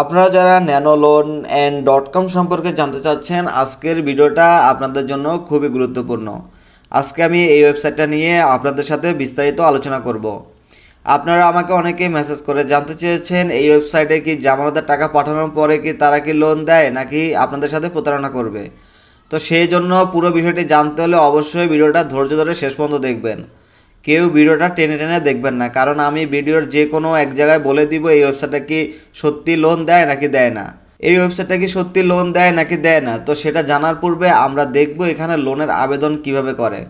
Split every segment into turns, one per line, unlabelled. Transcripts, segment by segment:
আপনারা যারা nano loan and dot com সম্পর্কে জানতে চাচ্ছেন, আজকের ভিডিওটা আপনাদের জন্য খুবই গুরুত্বপূর্ণ। আজকে আমি এই ওয়েবসাইটটা নিয়ে আপনাদের সাথে বিস্তারিত আলোচনা করব। আপনারা আমাকে অনেকেই মেসেজ করে জানতে চেয়েছেন এই ওয়েবসাইটে কি জামানতের টাকা পাঠানোর পরে কি তারা কি লোন দেয় নাকি আপনাদের সাথে প্রতারণা করবে। তো সেই জন্য পুরো বিষয়টি জানতে হলে অবশ্যই ভিডিওটা ধৈর্য ধরে শেষ পর্যন্ত দেখবেন। কেউ ভিডিওটা টেনে টেনে দেখবেন না, কারণ আমি ভিডিওর যে কোনো এক জায়গায় বলে দিব এই ওয়েবসাইটটা কি সত্যি লোন দেয় নাকি দেয় না। এই ওয়েবসাইটটা কি সত্যি লোন দেয় নাকি দেয় না, তো সেটা জানার পূর্বে আমরা দেখব এখানে লোনের আবেদন কিভাবে করে।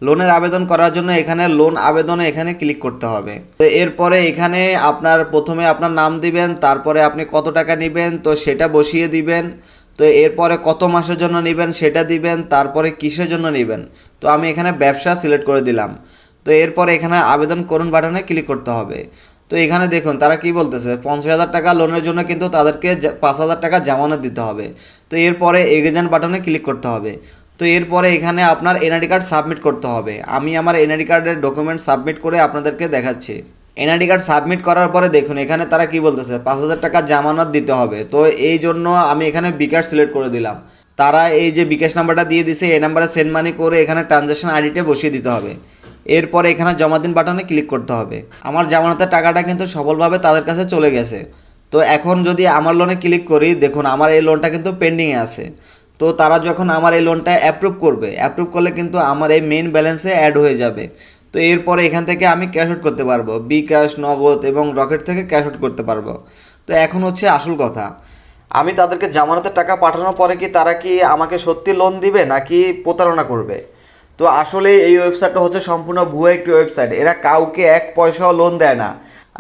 লোনের আবেদন করার জন্য এখানে লোন আবেদনে এখানে ক্লিক করতে হবে। তো এরপরে এখানে আপনার প্রথমে আপনার নাম দিবেন, তারপরে আপনি কত টাকা নেবেন তো সেটা বসিয়ে দিবেন। তো এরপরে কত মাসের জন্য নেবেন সেটা দিবেন, তারপরে কিসের জন্য নেবেন। তো আমি এখানে ব্যবসা সিলেক্ট করে দিলাম। তো এরপরে এখানে আবেদন করুন বাটনে ক্লিক করতে হবে। তো এখানে দেখুন তারা কি বলতেছে, 50,000 টাকা লোনের জন্য কিন্তু তাদেরকে 5,000 টাকা জামানত দিতে হবে। তো এরপরে এগ্রিমেন্ট বাটনে ক্লিক করতে হবে। তো এরপরে এখানে আপনার এনআইডি কার্ড সাবমিট করতে হবে। আমি আমার এনআইডি কার্ডের ডকুমেন্ট সাবমিট করে আপনাদেরকে দেখাচ্ছি। এনআইডি কার্ড সাবমিট করার পরে দেখুন এখানে তারা কি বলতেছে, 5,000 টাকা জামানত দিতে হবে। তো এই জন্য আমি এখানে বিকাশ সিলেক্ট করে দিলাম। তারা এই যে বিকাশ নাম্বারটা দিয়ে দিছে, এই নাম্বারে সেন্ড মানি করে এখানে ট্রানজ্যাকশন আইডিটা বসিয়ে দিতে হবে। এরপরে এখানে জমা দিন বাটনে ক্লিক করতে হবে। আমার জামানতের টাকাটা কিন্তু সফলভাবে তাদের কাছে চলে গেছে। তো এখন যদি আমার লোনে ক্লিক করি, দেখুন আমার এই লোনটা কিন্তু পেন্ডিংয়ে আছে। তো তারা যখন আমার এই লোনটা অ্যাপ্রুভ করবে, অ্যাপ্রুভ করলে কিন্তু আমার এই মেইন ব্যালেন্সে অ্যাড হয়ে যাবে। তো এরপরে এখান থেকে আমি ক্যাশ আউট করতে পারবো, বিকাশ, নগদ এবং রকেট থেকে ক্যাশ আউট করতে পারবো। তো এখন হচ্ছে আসল কথা, আমি তাদেরকে জামানতের টাকা পাঠানোর পরে কি তারা কি আমাকে সত্যি লোন দিবে নাকি প্রতারণা করবে। তো আসলে এই ওয়েবসাইটটা হচ্ছে সম্পূর্ণ ভুয়া একটি ওয়েবসাইট। এরা কাউকে এক পয়সাও লোন দেয় না।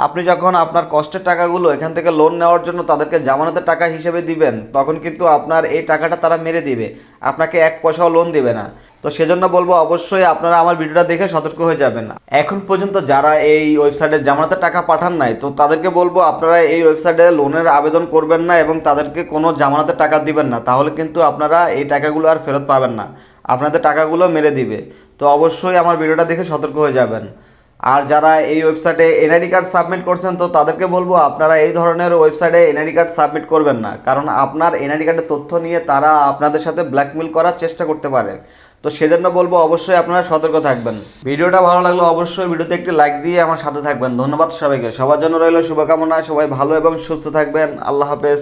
আপনি যখন আপনার কষ্টের টাকাগুলো এখান থেকে লোন নেওয়ার জন্য তাদেরকে জামানতের টাকা হিসেবে দিবেন, তখন কিন্তু আপনার এই টাকাটা তারা মেরে দিবে, আপনাকে এক পয়সাও লোন দিবে না। তো সেজন্য বলবো অবশ্যই আপনারা আমার ভিডিওটা দেখে সতর্ক হয়ে যাবেন। এখন পর্যন্ত যারা এই ওয়েবসাইটে জামানতের টাকা পাঠান নাই, তো তাদেরকে বলবো আপনারা এই ওয়েবসাইটে লোনের আবেদন করবেন না এবং তাদেরকে কোনো জামানতের টাকা দিবেন না, তাহলে কিন্তু আপনারা এই টাকাগুলো আর ফেরত পাবেন না, আপনাদের টাকাগুলো মেরে দিবে। তো অবশ্যই আমার ভিডিওটা দেখে সতর্ক হয়ে যাবেন। আর যারা এই ওয়েবসাইটে এনআইডি কার্ড সাবমিট করছেন, তো তাদেরকে বলবো আপনারা এই ধরনের ওয়েবসাইটে এনআইডি কার্ড সাবমিট করবেন না, কারণ আপনার এনআইডি কার্ডের তথ্য নিয়ে তারা আপনাদের সাথে ব্ল্যাকমেল করার চেষ্টা করতে পারে। তো সেজন্য বলবো অবশ্যই আপনারা সতর্ক থাকবেন। ভিডিওটা ভালো লাগলে অবশ্যই ভিডিওতে একটি লাইক দিয়ে আমার সাথে থাকবেন। ধন্যবাদ সবাইকে, সবার জন্য রইল শুভকামনা। সবাই ভালো এবং সুস্থ থাকবেন। আল্লাহ হাফেজ।